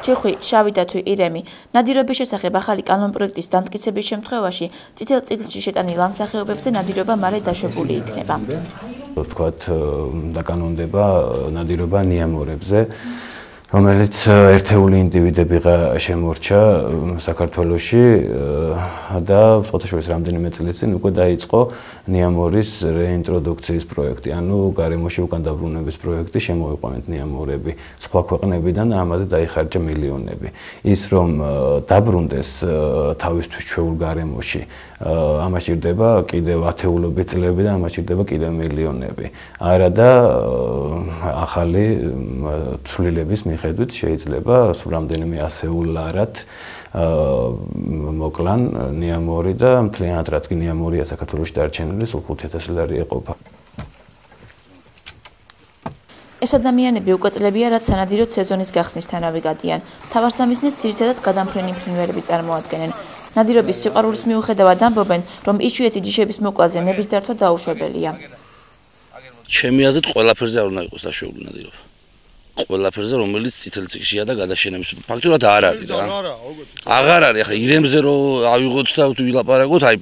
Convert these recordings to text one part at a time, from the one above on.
ჩიხვი, შავი დათვი, ირემი. ნადირობის შესახებ ახალი კანონპროექტის დამტკიცების შემთხვევაში წითელ წიგნში შეტანილ ამ სახეობებზე ნადირობა მალე დაშვებული იქნება. Თქვათ დაკანონდება ნადირობა ნიამორებზე, რომელიც ერთეული ინდივიდები შემორჩა საქართველოში და სხვათაშორის რამდენიმე წლის წინ უკვე დაიწყო ნიამორის რეინტროდუქციის პროექტი, ანუ გარემოში უკან დაბრუნების პროექტი შემოიყვანეთ ნიამორები სხვა ქვეყნებიდან და ამაზე დაიხარჯა მილიონები. ის რომ დაბრუნდეს თავისთვის ჩვეულ გარემოში, ამას ჭირდება კიდევ ათეულობით წლები და ამას ჭირდება კიდევ მილიონები. არა და ახალი ცვლილების მიხედვით შეიძლება სულ რამდენიმე ასეულარად მოკლან ნიამორი და მთლიანად რაც კი ნიამორია საქართველოში დარჩენილი სულ 5000 ლარი ეყოფა. ეს ადამიანები უკვე წლებია, რაც სანადირო სეზონის გახსნისთანავე გადიან. მთავარსამიზნეს ძირითადად გადამფრენი ფრინველები წარმოადგენენ. ნადირობის სიყვარულის მიუხედავად ამბობენ, რომ იშვიათი ჯიშების მოკლაზე ნების დართვა დაუშვებელია. ჩემი აზრით ყველაფერზე არ უნდა იყოს დაშვებული ნადირობა. ყველაფერზე რომელიც წითელ წიგნშია და გადაშენების ფაქტურად არ არის რა. აღარ არის, ახლა ირემზე რო ავიღოთ და ვილაპარაკოთ, აი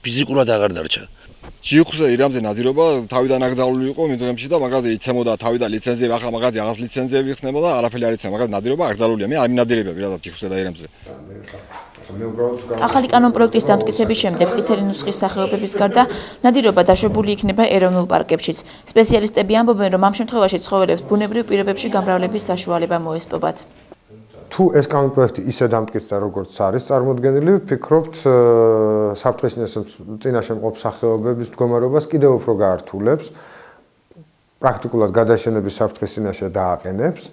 ფიზიკურად აღარ დარჩა. ჯიხვზე ირემზე ნადირობა თავიდან აკრძალული იყო მიდღემში და მაგაზე იცემოდა თავიდან ლიცენზიები, ახლა მაგაზე რაღაც ლიცენზიები ხნებოდა, არაფერი არ იცემ, მაგაზე ნადირობა აკრძალულია. მე არ მინადირებია პირადად ჯიხვზე და ირემზე. ახალი კანონპროექტის დამტკიცების შემდეგ წითელი ნუსხის სახეობების გარდა ნადირობა დაშვებული იქნება ეროვნულ პარკებშიც. სპეციალისტები ამბობენ, რომ ამ შემთხვევაში ცხოველებს ბუნებრივ პირობებში გამრავლების საშუალება მოესპობათ. თუ ეს კანონპროექტი ისე დამტკიცდა, როგორც არის წარმოდგენილი, ვფიქრობთ, საფრთხის წინაშე მყოფ სახეობების მდგომარეობას კიდევ უფრო გაართულებს, პრაქტიკულად გადაშენების საფრთხის წინაშე დააყენებს.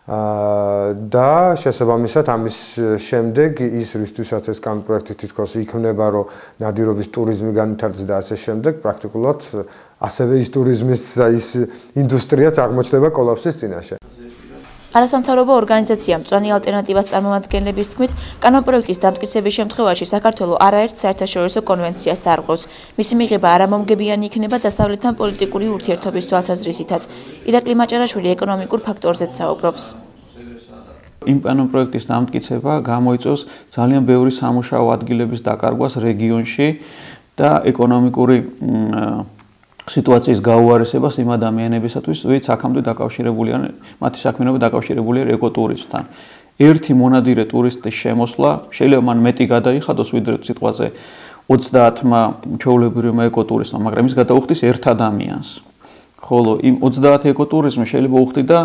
და შესაბამისად ამის შემდეგ ის რისთვისაც ეს კანონპროექტი თითქოს იქნება, რომ ნადირობის ტურიზმი განვითარდეს და ასე შემდეგ, პრაქტიკულად ასევე ის ტურიზმის ის ინდუსტრიაც აღმოჩნდება კოლაფსის წინაშე. არასამთავრობო ორგანიზაცია მწვანე ალტერნატივას წარმომადგენლების თქმით, კანონპროექტის დამტკიცების შემთხვევაში საქართველო არაერთ საერთაშორისო კონვენციას დარღვევს. მისი მიღება არამომგებიანი იქნება დასავლეთთან პოლიტიკური ურთიერთობის თვალსაზრისითაც. ირაკლი მაჭარაშვილი ეკონომიკურ ფაქტორზეც საუბრობს. იმ კანონპროექტის დამტკიცება გამოიწვევს ძალიან ბევრი სამუშაო ადგილების დაკარგვას რეგიონში და ეკონომიკური სიტუაციის გაუარესებას იმ ადამიანებისათვის, ვინც აქამდე დაკავშირებულია, მათი საქმიანობა დაკავშირებულია ეკოტურიზმთან. ერთი მონადირე ტურისტის შემოსვლა შეიძლება მან მეტი გადაიხადოს, ვიდრე სიტყვაზე 30-მა ჩვეულებრივმა ეკოტურიზმმა, მაგრამ ის გადაუხდის ერთ ადამიანს. ხოლო იმ 30 ეკოტურიზმი შეიძლება უხდიდა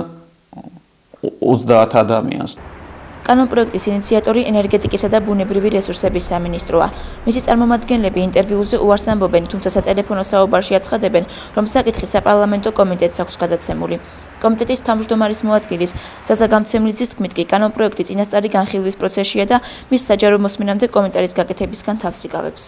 30 ადამიანს. კანონპროექტის ინიციატორი ენერგეტიკისა და ბუნებრივი რესურსების სამინისტროა. მისი წარმომადგენლები ინტერვიუზე უარს ამბობენ, თუმცა სატელეფონო საუბარში აცხადებენ, რომ საკითხი საპარლამენტო კომიტეტს აქვს გადაცემული. კომიტეტის თავმჯდომარის მოადგილის ზაზა გამცემლიძის თქმით კი კანონპროექტი წინასწარი განხილვის პროცესშია და მის საჯარო მოსმენამდე კომენტარის გაკეთებისგან თავს იკავებს.